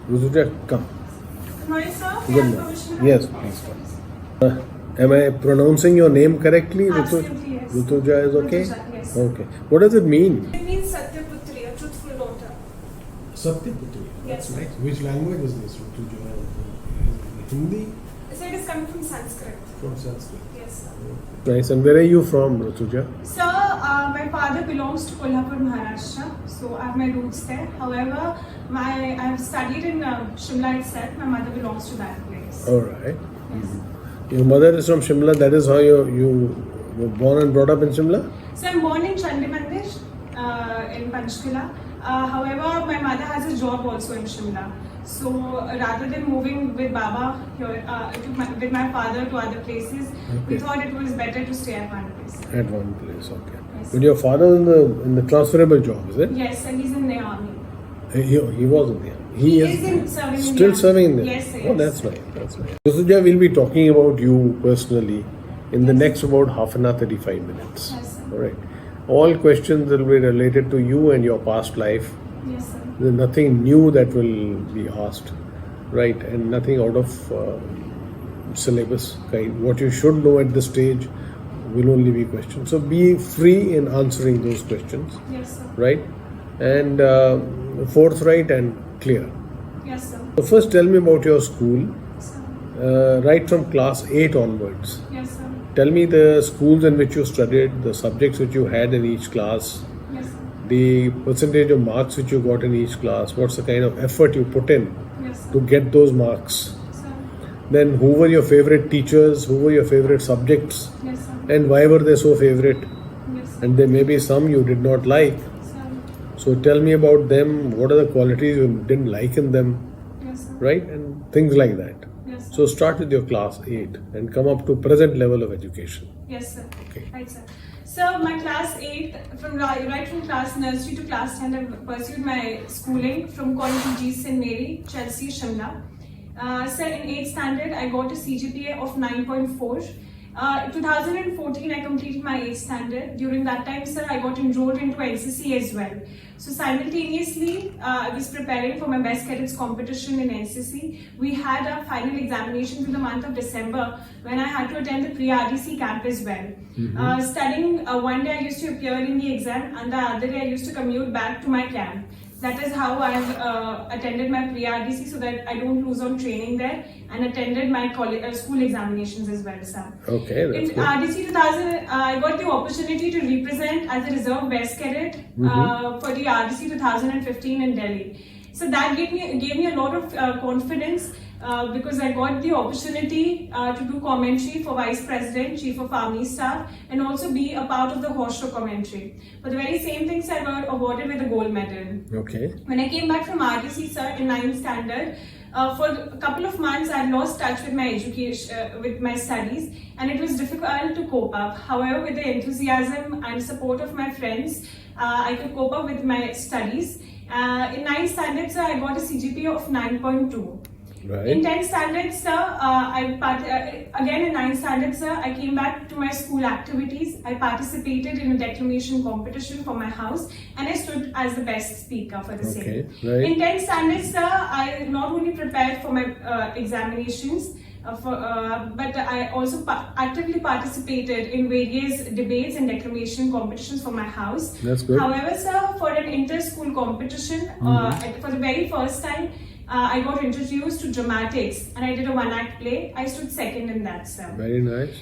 Rutuja, come. Good morning, sir. Good morning. Yes, please come. Am I pronouncing your name correctly? Absolutely, yes. Rutuja is okay? Rutuja, yes. Okay. What does it mean? It means Satyaputri, a truthful daughter. Satyaputri. Yes. That's nice. Which language is this? Hindi? So it is coming from Sanskrit. From Sanskrit. Yes, sir. Nice. And where are you from, Rutuja? Sir, my father belongs to Kolhapur, Maharashtra. So I have my roots there. However, I have studied in Shimla itself. My mother belongs to that place. All right. Yes. Your mother is from Shimla. That is how you were born and brought up in Shimla? So I'm born in Chandi Mandir in Panchkula. However, my mother has a job also in Shimla. So rather than moving with Baba here, with my father to other places, we thought it was better to stay at one place. At one place, okay. Yes. But your father in the transferable job, is it? Yes, and he's in the army. He was in the army. He is serving in the Still army. serving there? Yes, yes. Oh, that's nice. That's nice. Sakhuja, we'll be talking about you personally in the next about half an hour, 35 minutes. Yes, sir. All right. All questions will be related to you and your past life. Yes, sir. There's nothing new that will be asked, right? And nothing out of syllabus kind. What you should know at this stage will only be questions. So be free in answering those questions, Yes, sir. right? And forthright and clear. Yes, sir. So first tell me about your school, Sir. right from class 8 onwards. Yes, sir. Tell me the schools in which you studied, the subjects which you had in each class, Yes, sir. the percentage of marks which you got in each class, what's the kind of effort you put in Yes, to sir. get those marks. Sir. Then who were your favorite teachers, who were your favorite subjects, Yes, sir. and why were they so favorite? Yes, sir. And there may be some you did not like. Sir. So tell me about them, what are the qualities you didn't like in them, Yes, sir. right? And things like that. Yes, sir. So start with your class 8 and come up to present level of education. Yes, sir. Okay. Right, sir. So my class 8, right from class nursery to class 10, I pursued my schooling from College St. Mary, Chelsea, Shimla. So in 8th standard, I got a CGPA of 9.4. 2014, I completed my 8th standard. During that time, sir, I got enrolled into NCC as well. So simultaneously, I was preparing for my best cadets competition in NCC. We had our final examinations in the month of December when I had to attend the pre-RDC camp as well. Studying, one day I used to appear in the exam and the other day I used to commute back to my camp. That is how I have attended my pre-RDC so that I don't lose on training there and attended my school examinations as well, sir. Okay, that's In good. RDC 2000, I got the opportunity to represent as a reserve best cadet for the RDC 2015 in Delhi. So that gave me a lot of confidence because I got the opportunity to do commentary for Vice President, Chief of Army Staff, and also be a part of the horse show commentary. For the very same things, I got awarded with a gold medal. Okay. When I came back from RDC, sir, in 9th standard, for a couple of months, I lost touch with my education, with my studies, and it was difficult to cope up. However, with the enthusiasm and support of my friends, I could cope up with my studies. In 9th standard, sir, I got a CGPA of 9.2. Right. In 10th standard, sir, again in 9th standard, sir, I came back to my school activities. I participated in a declamation competition for my house and I stood as the best speaker for the same. Right. In 10th standard, sir, I not only prepared for my examinations, but I also actively participated in various debates and declamation competitions for my house. That's good. However, sir, for an inter-school competition, for the very first time, I got introduced to dramatics and I did a one-act play. I stood second in that, sir. Very nice.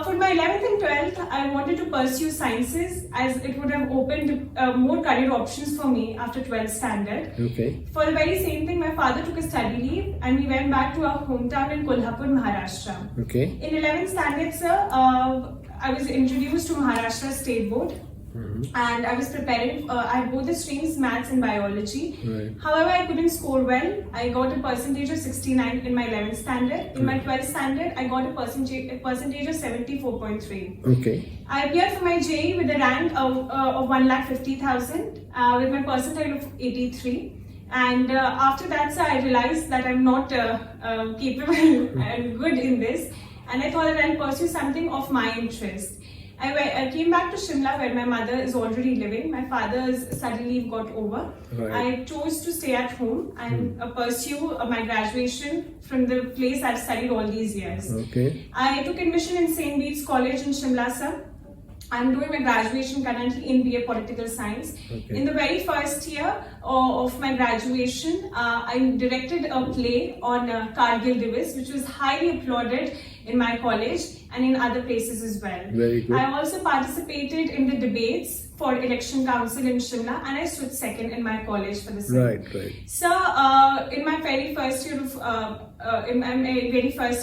For my 11th and 12th, I wanted to pursue sciences as it would have opened more career options for me after 12th standard. Okay. For the very same thing, my father took a study leave and we went back to our hometown in Kolhapur, Maharashtra. Okay. In 11th standard, sir, I was introduced to Maharashtra State Board. And I was preparing, I had both the streams, maths and biology. Right. However, I couldn't score well. I got a percentage of 69 in my 11th standard. In my 12th standard, I got a percentage of 74.3. Okay. I appeared for my JEE with a rank of 1,50,000 with my percentile of 83. And after that, sir, I realized that I'm not capable and good in this. And I thought that I'll pursue something of my interest. I came back to Shimla where my mother is already living. My father's study leave got over. Right. I chose to stay at home and pursue my graduation from the place I've studied all these years. Okay. I took admission in SSB'S College in Shimla, sir. I'm doing my graduation currently in BA Political Science. Okay. In the very first year of my graduation, I directed a play on Kargil Divas, which was highly applauded in my college and in other places as well. Very good. I also participated in the debates for election council in Shimla, and I stood second in my college for the same. Right. So, in my very first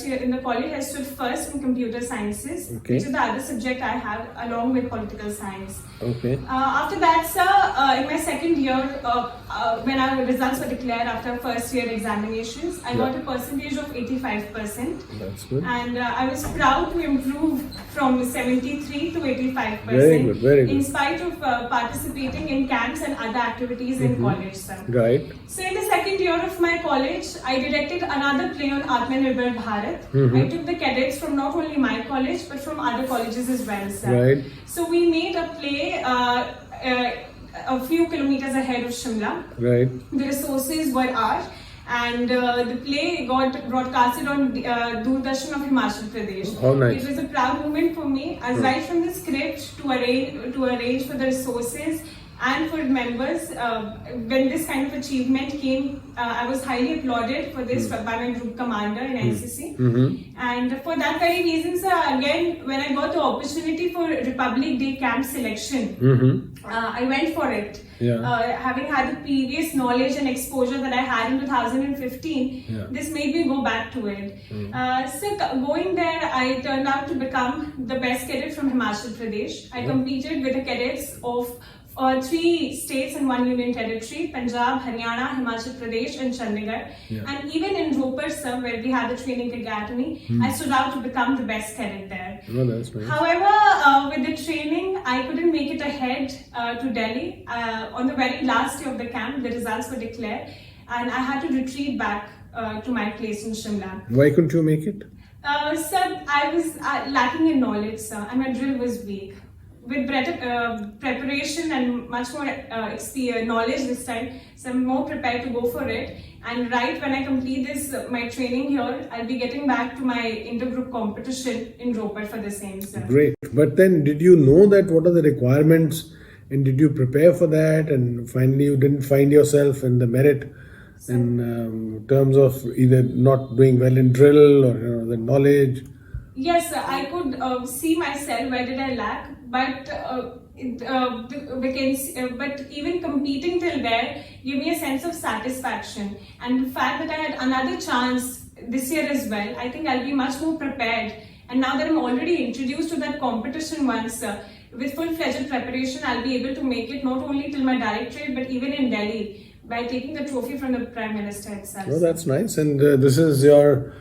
year in the college, I stood first in computer sciences, Okay. which is the other subject I have along with political science. Okay. After that, sir, in my second year, when our results were declared after first year examinations, I got a percentage of 85%. That's good. And I was proud to improve from 73 to 85%. Very good, very good. In spite of participating in camps and other activities in college, sir. Right. So in the second year of my college, I directed another play on Atmanirbhar Bharat. I took the cadets from not only my college but from other colleges as well, sir. Right. So we made a play a few kilometers ahead of Shimla. Right. The resources were ours, and the play got broadcasted on Doordarshan of Himachal Pradesh. How nice. It was a proud moment for me, as right from the script to arrange for the resources and for members. When this kind of achievement came, I was highly applauded for this by my group commander in NCC. And for that very reason, sir, again, when I got the opportunity for Republic Day camp selection, I went for it. Yeah. Having had the previous knowledge and exposure that I had in 2015, this made me go back to it. So going there, I turned out to become the best cadet from Himachal Pradesh. I competed with the cadets of 3 states and 1 union territory: Punjab, Haryana, Himachal Pradesh, and Chandigarh. And even in Ropar, sir, where we had the training academy, I stood out to become the best cadet there. Oh, that's nice. However, with the training, I couldn't make it ahead to Delhi. On the very last day of the camp, the results were declared, and I had to retreat back to my place in Shimla. Why couldn't you make it? Sir, I was lacking in knowledge, sir, and my drill was weak. With better preparation and much more knowledge this time, so I'm more prepared to go for it. And right when I complete this, my training here, I'll be getting back to my intergroup competition in Ropar for the same, sir. Great. But then, did you know that what are the requirements, and did you prepare for that? And finally, you didn't find yourself in the merit in terms of either not doing well in drill or the knowledge. Yes, sir, I could see myself where did I lack, but but even competing till there gave me a sense of satisfaction, and the fact that I had another chance this year as well, I think I'll be much more prepared. And now that I'm already introduced to that competition once, with full-fledged preparation, I'll be able to make it not only till my directorate but even in Delhi by taking the trophy from the Prime Minister itself. Oh, that's nice. And this is your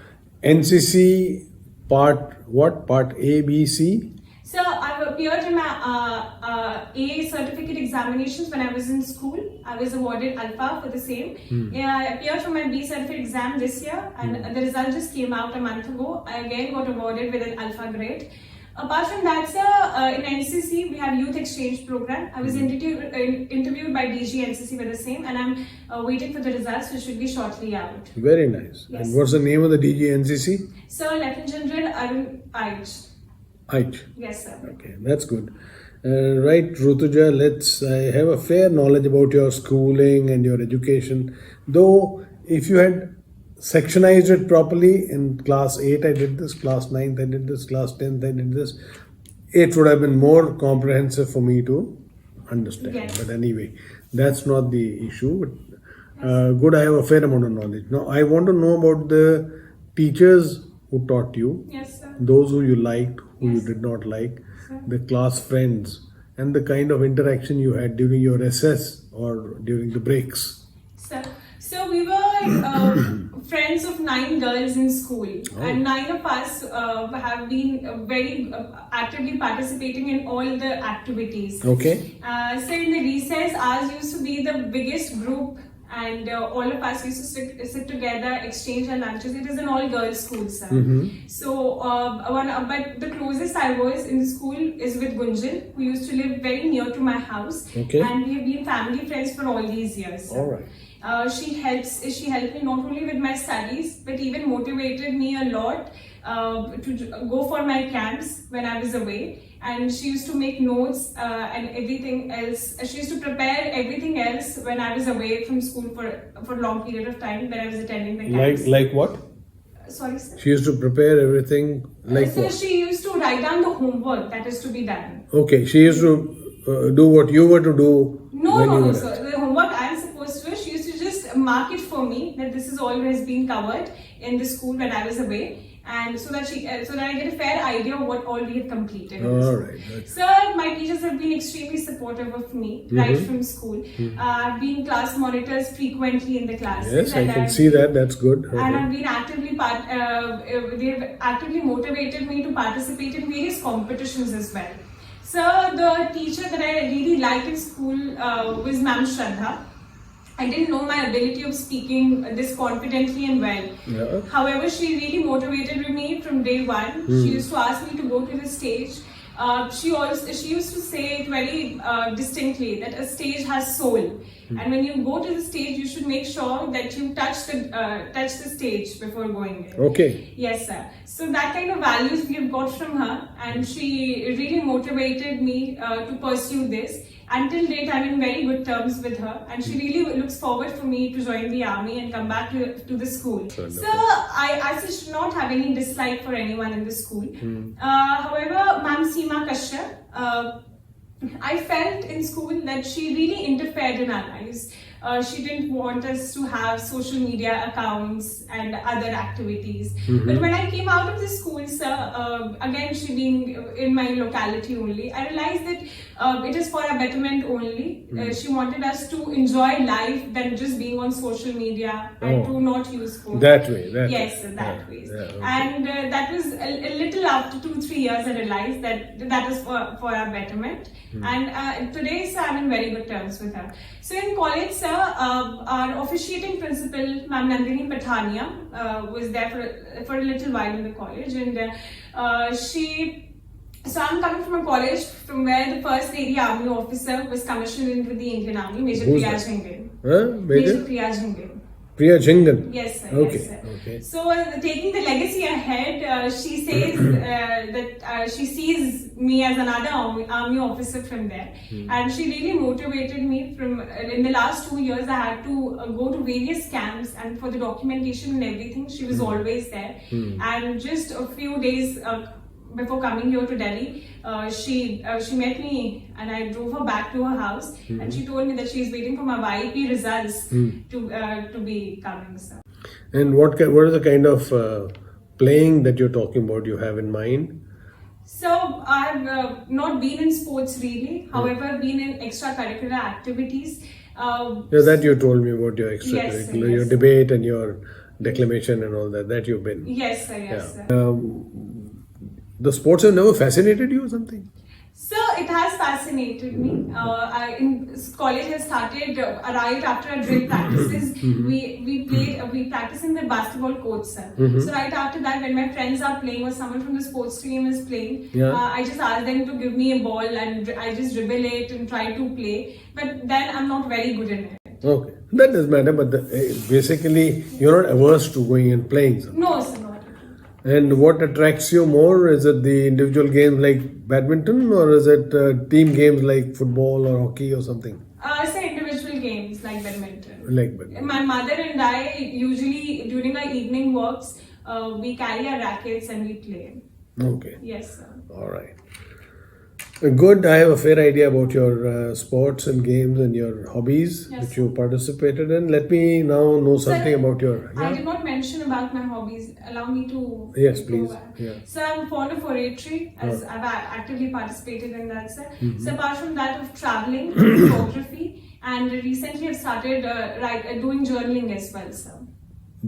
NCC part, what? Part A, B, C? So I've appeared in my A certificate examinations when I was in school. I was awarded Alpha for the same. I appeared for my B certificate exam this year, and the result just came out a month ago. I again got awarded with an Alpha grade. Apart from that, sir, in NCC we have youth exchange program. I was interviewed by DG NCC for the same, and I'm waiting for the results, which should be shortly out. Very nice. Yes. And what's the name of the DG NCC? Sir, Lieutenant General Arun Aich. Aich. Yes, sir. Okay, that's good. Right, Rutuja, I have a fair knowledge about your schooling and your education. Though, if you had sectionized it properly, in class 8 I did this, class 9th I did this, class 10th I did this, it would have been more comprehensive for me to understand. Yes. But anyway, that's not the issue. But, good, I have a fair amount of knowledge. Now, I want to know about the teachers who taught you, Yes, sir. those who you liked, who Yes. you did not like, Sir. the class friends, and the kind of interaction you had during your recess or during the breaks. So we were friends of 9 girls in school, and 9 of us have been very actively participating in all the activities. Okay. So in the recess, ours used to be the biggest group and all of us used to sit together, exchange our lunches. It is an all-girls school, sir. So, but the closest I was in the school is with Gunjan, who used to live very near to my house. Okay. And we have been family friends for all these years, sir. All right. She helped me not only with my studies, but even motivated me a lot to go for my camps when I was away. And she used to make notes and everything else. She used to prepare everything else when I was away from school for a long period of time when I was attending the camps. Like what? Sorry, sir. She used to prepare everything like So what? she used to write down the homework that is to be done. Okay, she used to do what you were to do. No, sir. The homework I am supposed to do, she used to just mark it for me that this is all has been covered in the school when I was away. And so that I get a fair idea of what all we have completed. All right. So my teachers have been extremely supportive of me right from school. I've been class monitors frequently in the classes. Yes, I and can see that. That's good. And I've been they've actively motivated me to participate in various competitions as well. So the teacher that I really liked in school was Ma'am Shraddha. I didn't know my ability of speaking this confidently and well. Yeah. However, she really motivated me from day one. She used to ask me to go to the stage. She used to say it very distinctly that a stage has soul, and when you go to the stage, you should make sure that you touch the stage before going in. Okay. Yes, sir. So that kind of values we have got from her, and she really motivated me to pursue this. Until date, I'm in very good terms with her, and she really looks forward for me to join the army and come back to the school. So I should not have any dislike for anyone in the school. However, Ma'am Seema Kashyap, I felt in school that she really interfered in our lives. She didn't want us to have social media accounts and other activities. But when I came out of the school, sir, again she being in my locality only, I realized that it is for our betterment only. She wanted us to enjoy life than just being on social media and to not use phone. That way. Yes, sir, that way. Yeah, okay. And that was a little after 2-3 years I realized that is for our betterment. And today, sir, I'm in very good terms with her. So in college, sir, our officiating principal, Ma'am Nandini Pathania, was there for a little while in the college, and so I'm coming from a college from where the first lady army officer was commissioned into the Indian Army, Major Priya Jhingan. Major Priya Jhingan. Priya Jhingan. Yes, sir. Okay. Yes, sir. Okay. So, taking the legacy ahead, she says that she sees me as another army officer from there, and she really motivated me. In the last 2 years, I had to go to various camps, and for the documentation and everything, she was always there. And just a few days before coming here to Delhi, she met me, and I drove her back to her house, and she told me that she is waiting for my YEP results to be coming, sir. And what is the kind of playing that you're talking about you have in mind? So I've not been in sports really. However, I've been in extracurricular activities. That you told me about your extracurricular, your debate and your declamation and all that. That you've been. Yes, sir. Yes, sir. The sports have never fascinated you or something? So it has fascinated me. In college has started right after our drill practices. We practice in the basketball court, sir. So right after that, when my friends are playing or someone from the sports team is playing, I just ask them to give me a ball and I just dribble it and try to play. But then I'm not very good in it. Okay, that doesn't matter. But basically, you're not averse to going and playing something. No, sir, not at all. And what attracts you more? Is it the individual games like badminton, or is it team games like football or hockey or something? Say individual games like badminton. Like badminton. My mother and I usually during our evening walks, we carry our rackets and we play. Okay. Yes, sir. All right. Good. I have a fair idea about your sports and games and your hobbies which you participated in. Let me now know something about your. I did not mention about my hobbies. Allow me to. Yes, please. So I'm fond of oratory, as I've actively participated in that, sir. So apart from that, of traveling, photography, and recently I've started doing journaling as well, sir.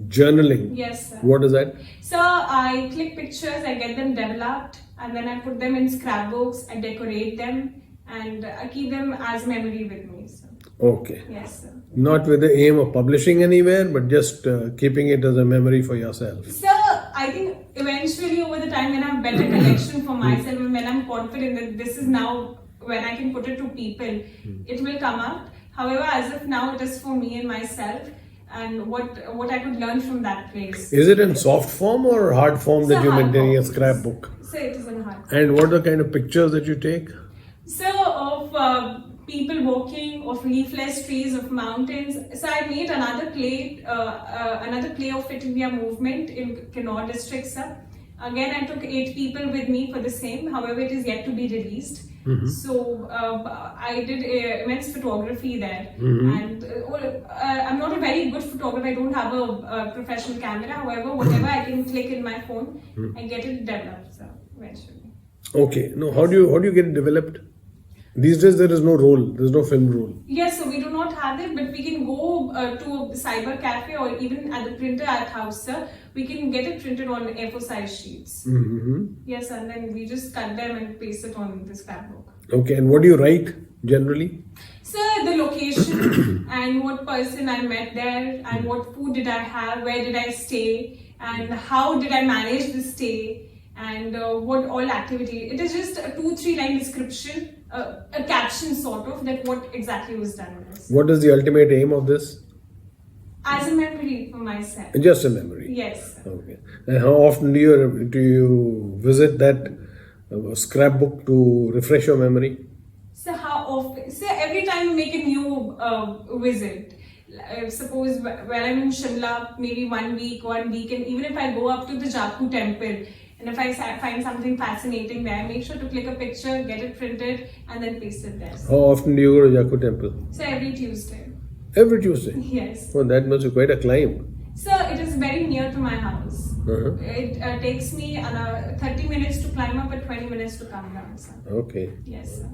Journaling. Yes, sir. What is that? So I click pictures, I get them developed, and then I put them in scrapbooks, I decorate them, and I keep them as memory with me. So. Okay. Yes, sir. Not with the aim of publishing anywhere, but just keeping it as a memory for yourself. So I think eventually over the time when I have better collection for myself and when I'm confident that this is now when I can put it to people, it will come out. However, as of now, it is for me and myself and what I could learn from that place. Is it in soft form or hard form that So you're hard maintaining a form. scrapbook? So it is in hard. And what are the kind of pictures that you take? So of people walking, of leafless trees, of mountains. So I made another play of Fit India movement in Kinnaur district, sir. Again, I took 8 people with me for the same. However, it is yet to be released. So I did immense photography there, and I'm not a very good photographer. I don't have a professional camera. However, whatever I can click in my phone, I get it developed. So eventually. Okay. No, how do you get it developed? These days there is no roll. There's no film roll. Yes, so we do not have it, but we can go to a cyber cafe or even at the printer at house, sir. We can get it printed on A4 size sheets. Yes, and then we just cut them and paste it on the scrapbook. Okay. And what do you write generally? So the location and what person I met there and what food did I have, where did I stay, and how did I manage the stay, and what all activity. It is just a 2-3 line description. A caption sort of that what exactly was done with this. What is the ultimate aim of this? As a memory for myself. Just a memory. Yes. Okay. And how often do you visit that scrapbook to refresh your memory? So how often? So every time we make a new visit. Suppose when I'm in Shimla, maybe 1 week, and even if I go up to the Jakku temple, and if I find something fascinating there, I make sure to click a picture, get it printed, and then paste it there. How often do you go to Jakku temple? So every Tuesday. Every Tuesday? Yes. Oh, that must be quite a climb. So it is very near to my house. It takes me 30 minutes to climb up and 20 minutes to come down. So. Okay. Yes, sir.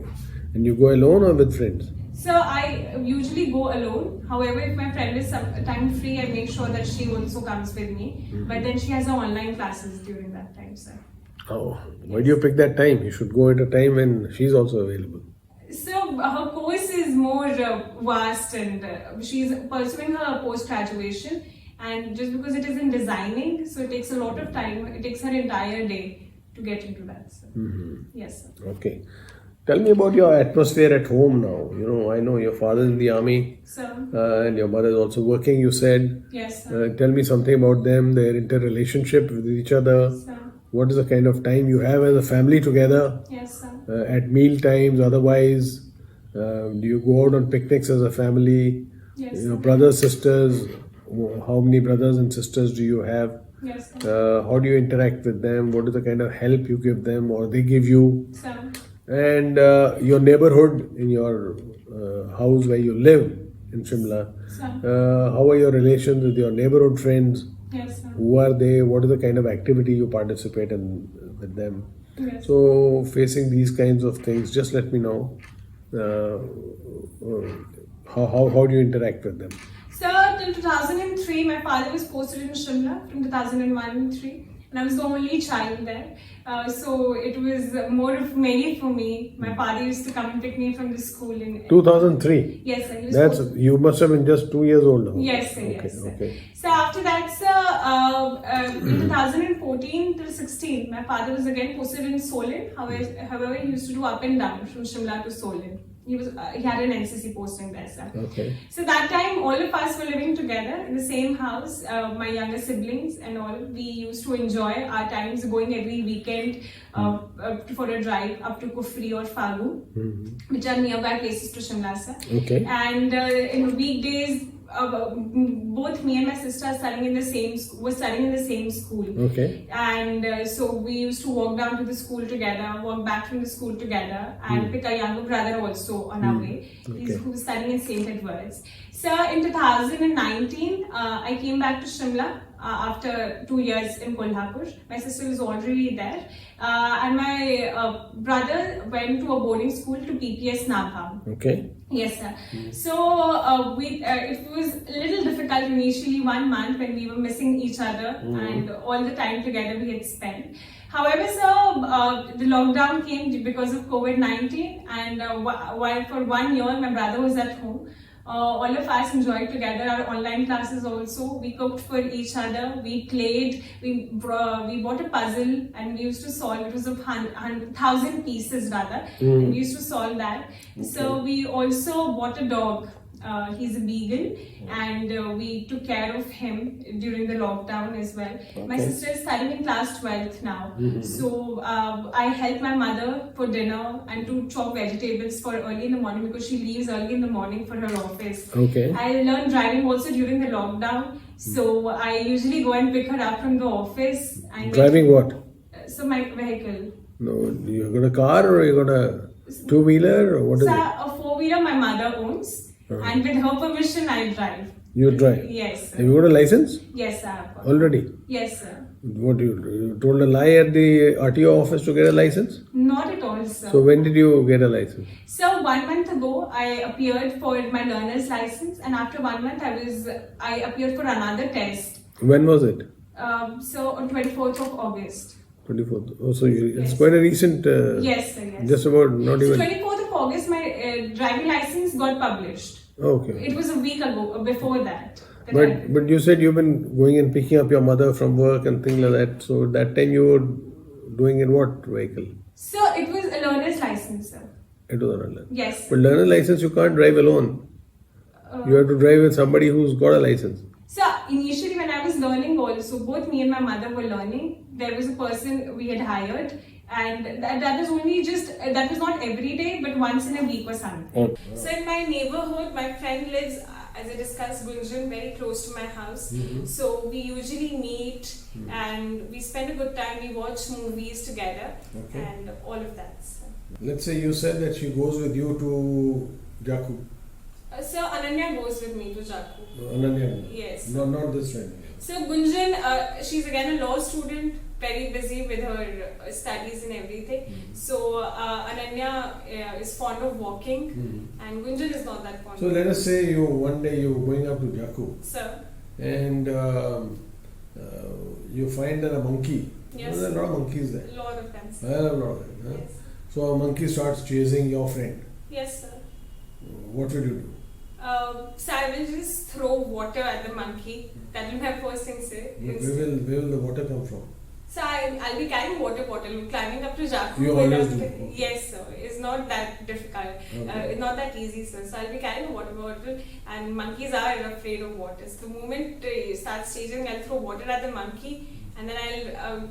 And you go alone or with friends? So I usually go alone. However, if my friend is sometime free, I make sure that she also comes with me. But then she has her online classes during that time, sir. Oh, why do you pick that time? You should go at a time when she's also available. So her course is more vast and she's pursuing her post-graduation. And just because it is in designing, so it takes a lot of time. It takes her entire day to get into that, sir. Yes, sir. Okay. Tell me about your atmosphere at home now. You know, I know your father is in the army and your mother is also working, you said. Yes, sir. Tell me something about them, their interrelationship with each other. Sir. What is the kind of time you have as a family together? Yes, sir. At meal times, otherwise? Do you go out on picnics as a family? Yes, You know, sir. brothers, sisters, how many brothers and sisters do you have? Yes, sir. How do you interact with them? What is the kind of help you give them or they give you? Sir. And your neighborhood in your house where you live in Shimla, Sir. how are your relations with your neighborhood friends? Yes, sir. Who are they? What is the kind of activity you participate in with them? Yes. So, facing these kinds of things, just let me know how do you interact with them? So, till 2003, my father was posted in Shimla from 2001 and 3. And I was the only child there. So it was more of many for me. My father used to come and pick me from the school. In 2003? Yes, sir. That's, you must have been just 2 years old now. Yes, sir. Okay, Yes, sir. okay. So after that, sir, in 2014 till 16, my father was again posted in Solin. However, he used to do up and down from Shimla to Solin. He had an NCC posting there, sir. Okay. So that time, all of us were living together in the same house. My younger siblings and all. We used to enjoy our times going every weekend for a drive up to Kufri or Fagu, which are nearby places to Shimla, sir. Okay. And in weekdays, both me and my sister were studying in the same school. Okay. And so we used to walk down to the school together, walk back from the school together, and pick a younger brother also on our way. Okay. Who was studying in St. Edward's. So in 2019, I came back to Shimla after 2 years in Kolhapur. My sister was already there. And my brother went to a boarding school to PPS Nabha. Okay. Yes, sir. So it was a little difficult initially 1 month when we were missing each other and all the time together we had spent. However, sir, the lockdown came because of COVID-19 and while for 1 year my brother was at home. All of us enjoyed together our online classes also. We cooked for each other. We played. We bought a puzzle and we used to solve. It was of 1,000 pieces rather. And we used to solve that. So we also bought a dog. He's a beagle, and we took care of him during the lockdown as well. My sister is studying in class 12th now, so I help my mother for dinner and to chop vegetables for early in the morning because she leaves early in the morning for her office. Okay. I learned driving also during the lockdown, so I usually go and pick her up from the office. And Driving what? So my vehicle. No, you got a car or you got a two-wheeler or what is So it? a four-wheeler my mother owns. And with her permission, I drive. You drive? Yes, sir. Have you got a license? Yes, I have. Already? Yes, sir. What you told a lie at the RTO office to get a license? Not at all, sir. So when did you get a license? So 1 month ago, I appeared for my learner's license, and after 1 month, I appeared for another test. When was it? So on 24th of August. 24th. Oh, so it's Yes. quite a recent. Yes, sir. Yes. Just about not So even. 24th of August, my driving license got published. Okay. It was a week ago, before that. that But you said you've been going and picking up your mother from work and things like that. So that time you were doing in what vehicle? So it was a learner's license, sir. It was a learner. Yes. But learner license you can't drive alone. You have to drive with somebody who's got a license. So initially when I was learning also, both me and my mother were learning. There was a person we had hired, and that was only that was not every day, but once in a week or something. Okay. So in my neighborhood, my friend lives, as I discussed, Gunjan, very close to my house. So we usually meet and we spend a good time. We watch movies together and all of that. So. Let's say you said that she goes with you to Jaku. So Ananya goes with me to Jaku. Ananya. Yes. Not this friend. So Gunjan, she's again a law student, very busy with her studies and everything. So Ananya is fond of walking, and Gunjan is not that fond. So let us say one day you're going up to Jaku. So And you find that a monkey. Yes. There are a lot of monkeys there. a lot of them. I have a lot of them. Huh? Yes. So a monkey starts chasing your friend. Yes, sir. What will you do? So I will just throw water at the monkey. That will be my first thing, sir. Where will the water come from? So I'll be carrying water bottle, climbing up to Jaku. You always do? Okay. Yes, sir. It's not that difficult. Okay. It's not that easy, sir. So I'll be carrying a water bottle, and monkeys are afraid of water. So the moment it starts chasing, I'll throw water at the monkey, and then I'll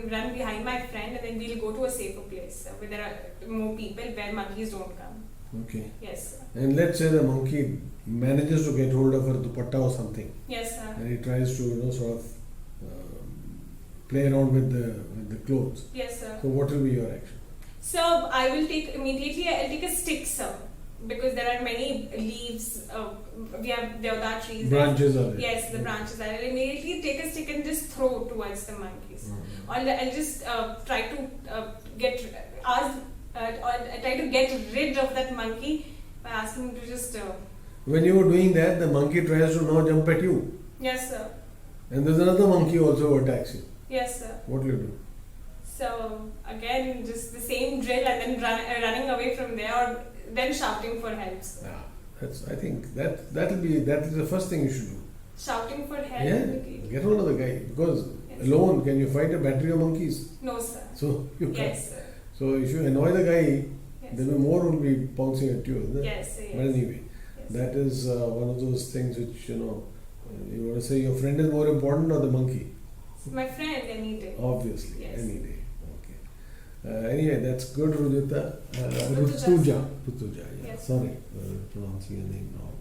run behind my friend, and then we'll go to a safer place where there are more people, where monkeys don't come. Okay. Yes, sir. And let's say the monkey manages to get hold of her dupatta or something, Yes, sir. and he tries to sort of play around with the clothes. Yes, sir. So what will be your action? So I will I'll take a stick, sir, because there are many leaves. We have deodar trees. Branches are there. Yes, the branches. I'll immediately take a stick and just throw towards the monkeys. Or I'll just try to try to get rid of that monkey by asking him to just. When you are doing that, the monkey tries to now jump at you. Yes, sir. And there's another monkey also who attacks you. Yes, sir. What will you do? So again, just the same drill, and then running away from there, or then shouting for help. Sir. I think that is the first thing you should do. Shouting for help. Yeah, get hold of the guy, because alone can you fight a battery of monkeys? No, sir. So you can't. Yes, sir. So if you annoy the guy, Yes. then more will be pouncing at you, isn't it? Yes, yes. But anyway, Yes. that is one of those things which you want to say your friend is more important or the monkey? My friend, any day. Obviously, Yes. any day. Okay. Anyway, that's good, Rudita. Rutuja. Rutuja. Yeah. Yes. Sorry, pronouncing your name wrong.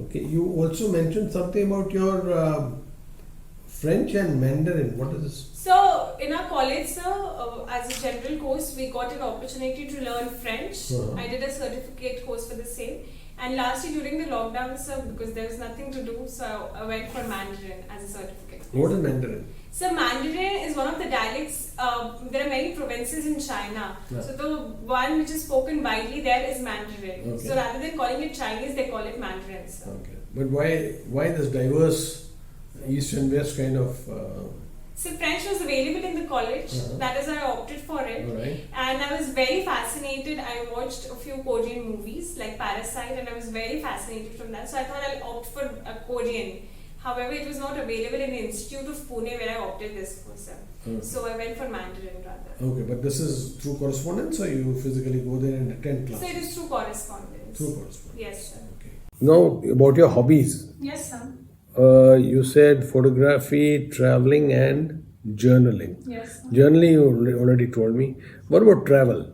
Okay. You also mentioned something about your French and Mandarin. What is this? So, in our college, sir, as a general course, we got an opportunity to learn French. I did a certificate course for the same. And last year during the lockdown, sir, because there was nothing to do, so I went for Mandarin as a certificate course. What is Mandarin? So Mandarin is one of the dialects. There are many provinces in China. Yeah. So the one which is spoken widely there is Mandarin. Okay. So rather than calling it Chinese, they call it Mandarin. Sir. Okay. But why this diverse East and West kind of So French was available in the college. That is why I opted for it. Alright. And I was very fascinated. I watched a few Korean movies like Parasite, and I was very fascinated from that. So I thought I'll opt for a Korean. However, it was not available in the Institute of Pune where I opted this for, sir. So I went for Mandarin rather. Okay, but this is through correspondence, or you physically go there and attend So classes? it is through correspondence. Through correspondence. Yes, sir. Okay. Now, about your hobbies. Yes, sir. You said photography, traveling, and journaling. Yes, sir. Journaling, you already told me. What about travel?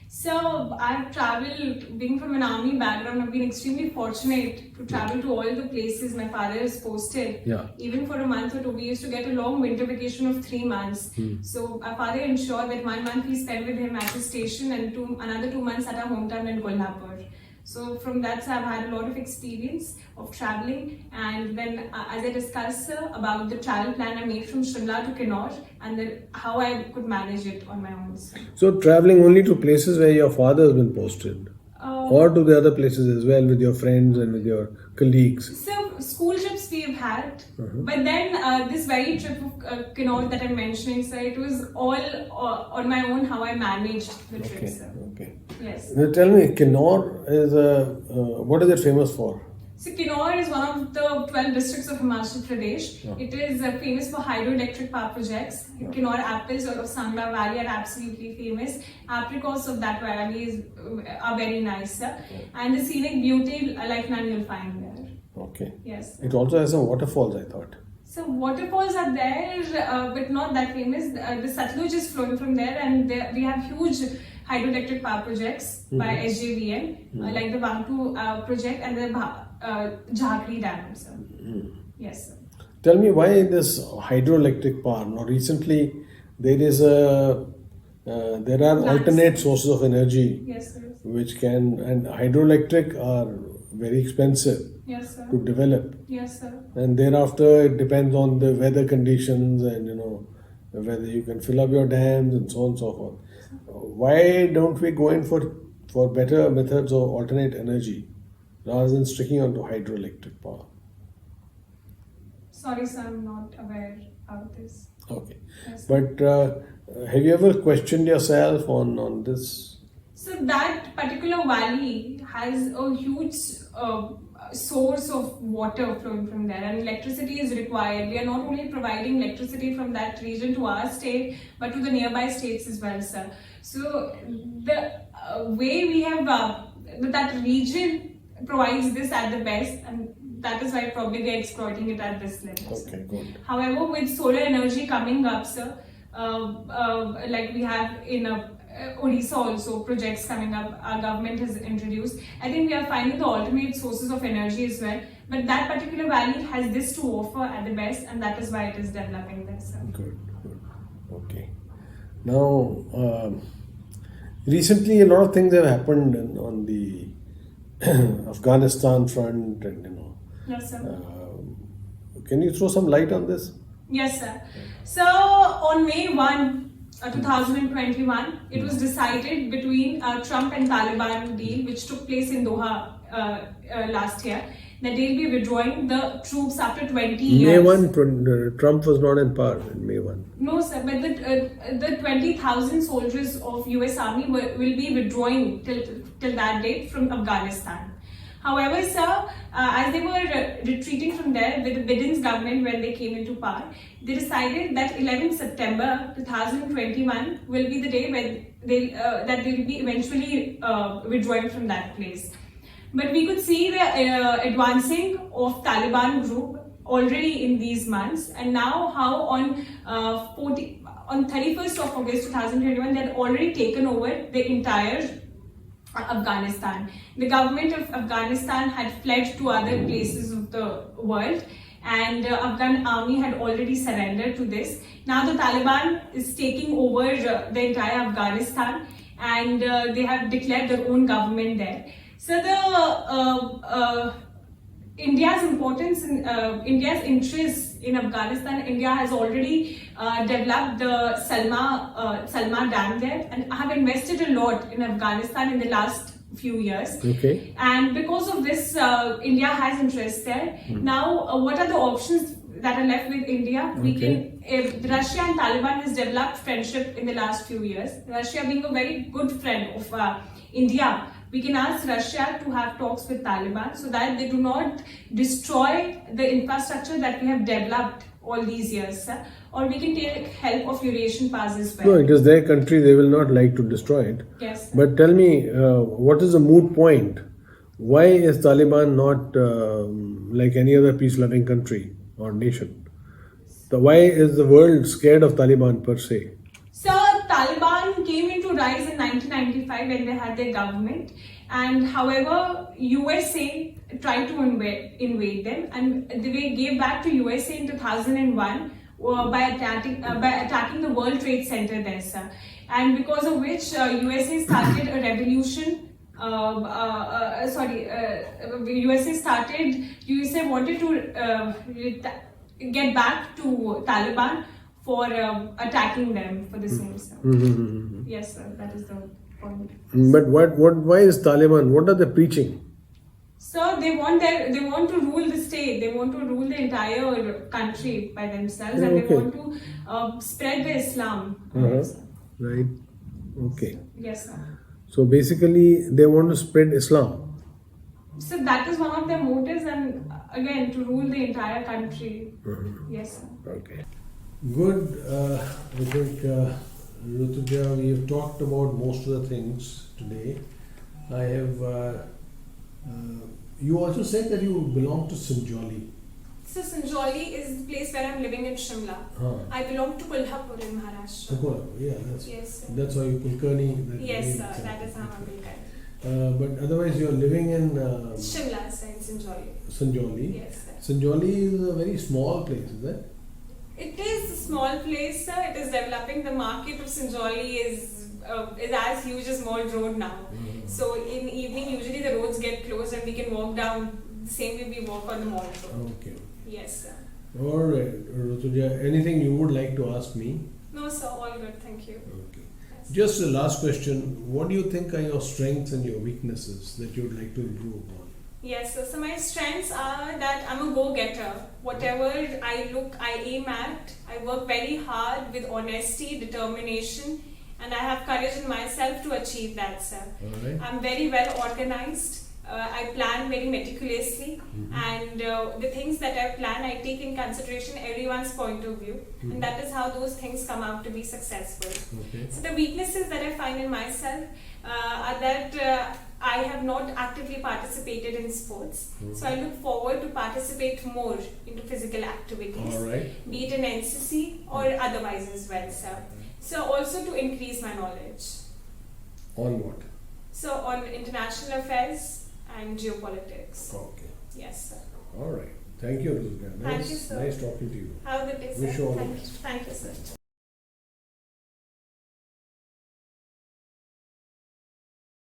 So I've traveled, being from an army background, I've been extremely fortunate to travel to all the places my father is posted. Yeah. Even for a month or two, we used to get a long winter vacation of 3 months. So our father ensured that 1 month we spent with him at his station and another 2 months at our hometown in Kolhapur. So from that, I've had a lot of experience of traveling, and then as I discussed about the travel plan I made from Shimla to Kinnaur, and then how I could manage it on my own. So, traveling only to places where your father has been posted, or to the other places as well with your friends and with your colleagues? So school trips we have had, but then this very trip of Kinnaur that I'm mentioning, sir, it was all on my own how I managed the trip, sir. Okay. Yes. Now tell me, Kinnaur is what is it famous for? So Kinnaur is one of the 12 districts of Himachal Pradesh. It is famous for hydroelectric power projects. Kinnaur apples of Sangla Valley are absolutely famous. Apricots of that valley are very nice, sir. And the scenic beauty like none you'll find there. Okay. Yes. It also has some waterfalls, I thought. So waterfalls are there, but not that famous. The Sakhuja is flowing from there, and we have huge hydroelectric power projects by SJVN, like the Vangtu project and the Jhakri Dam. So. Yes, sir. Tell me why this hydroelectric power. Now, recently there is there are alternate sources of energy, Yes, sir. which can, and hydroelectric are very expensive Yes, sir. to develop, Yes, sir. and thereafter it depends on the weather conditions and whether you can fill up your dams and so on and so forth. Why don't we go in for better methods of alternate energy rather than sticking on to hydroelectric power? Sorry, sir, I'm not aware of this. Okay. Yes. But have you ever questioned yourself on this? So that particular valley has a huge source of water flowing from there, and electricity is required. We are not only providing electricity from that region to our state, but to the nearby states as well, sir. So the way we have that region provides this at the best, and that is why probably they're exploiting it at this level. Okay, good. However, with solar energy coming up, sir, like we have in Odisha also projects coming up, our government has introduced. I think we are finding the alternate sources of energy as well. But that particular valley has this to offer at the best, and that is why it is developing there, sir. Good, good. Okay. Now, recently a lot of things have happened on the Afghanistan front, and Yes, sir. can you throw some light on this? Yes, sir. So on May 1, 2021, it was decided between Trump and Taliban deal, which took place in Doha last year, that they'll be withdrawing the troops after 20 years. May 1, Trump was not in power in May 1. No, sir, but the 20,000 soldiers of US Army will be withdrawing till that date from Afghanistan. However, sir, as they were retreating from there with the Biden's government when they came into power, they decided that 11 September 2021 will be the day when that they will be eventually withdrawing from that place. But we could see the advancing of Taliban group already in these months, and now how on 31st of August 2021 they had already taken over the entire Afghanistan. The government of Afghanistan had fled to other places of the world, and Afghan army had already surrendered to this. Now the Taliban is taking over the entire Afghanistan, and they have declared their own government there. So the India's importance in India's interest in Afghanistan, India has already developed the Salma Dam there, and have invested a lot in Afghanistan in the last few years. Okay. And because of this, India has interest there. Now, what are the options that are left with India, we Okay. can. Russia and Taliban has developed friendship in the last few years. Russia being a very good friend of India, we can ask Russia to have talks with Taliban so that they do not destroy the infrastructure that we have developed all these years, sir. Or we can take help of Eurasian powers as well. No, it is their country. They will not like to destroy it. Yes, sir. But tell me, what is the moot point? Why is Taliban not like any other peace-loving country or nation? Why is the world scared of Taliban per se? So Taliban came into rise in 1995 when they had their government, and however USA tried to invade them, and they gave back to USA in 2001 by attacking the World Trade Center there, sir. And because of which USA started a revolution. USA wanted to get back to Taliban for attacking them for the same stuff. Yes, sir, that is the point. But why is Taliban? What are they preaching? So they want to rule the state. They want to rule the entire country by themselves, and Okay. they want to spread the Islam. Yes, sir. Right. Okay. Yes, sir. So basically, they want to spread Islam. So that is one of their motives, and again to rule the entire country. Yes, sir. Okay. Good. I think, Rutuja, we have talked about most of the things today. I have. You also said that you belong to Sanjoli. So Sanjoli is the place where I'm living in Shimla. I belong to Kolhapur in Maharashtra. Sakhuja, yeah, Yes, sir. that's why you Kulkarni. that Yes, name sir. itself. That is how I'm Kulkarni. But otherwise, you're living in Shimla, sir, in Sanjoli. Sanjoli. Yes, sir. Sanjoli is a very small place, is it? It is a small place, sir. It is developing. The market of Sanjoli is as huge as Mall Road now. So in evening, usually the roads get closed and we can walk down the same way we walk on the Mall Road. Okay. Yes, sir. All right, Rutuja, anything you would like to ask me? No, sir. All good. Thank you. Okay. Yes. Just a last question. What do you think are your strengths and your weaknesses that you would like to improve upon? Yes, so my strengths are that I'm a go-getter. Whatever I aim at, I work very hard with honesty, determination, and I have courage in myself to achieve that, sir. All right. I'm very well organized. I plan very meticulously, and the things that I plan, I take in consideration everyone's point of view, and that is how those things come out to be successful. Okay. So the weaknesses that I find in myself are that I have not actively participated in sports. So I look forward to participate more into physical activities, All right. be it in NCC or otherwise as well, sir. So also to increase my knowledge. On what? So on international affairs and geopolitics. Okay. Yes, sir. All right. Thank you, Rutuja. Thank you, sir. Nice talking to you. Have a good day, sir. Wish you all the Thank you, sir.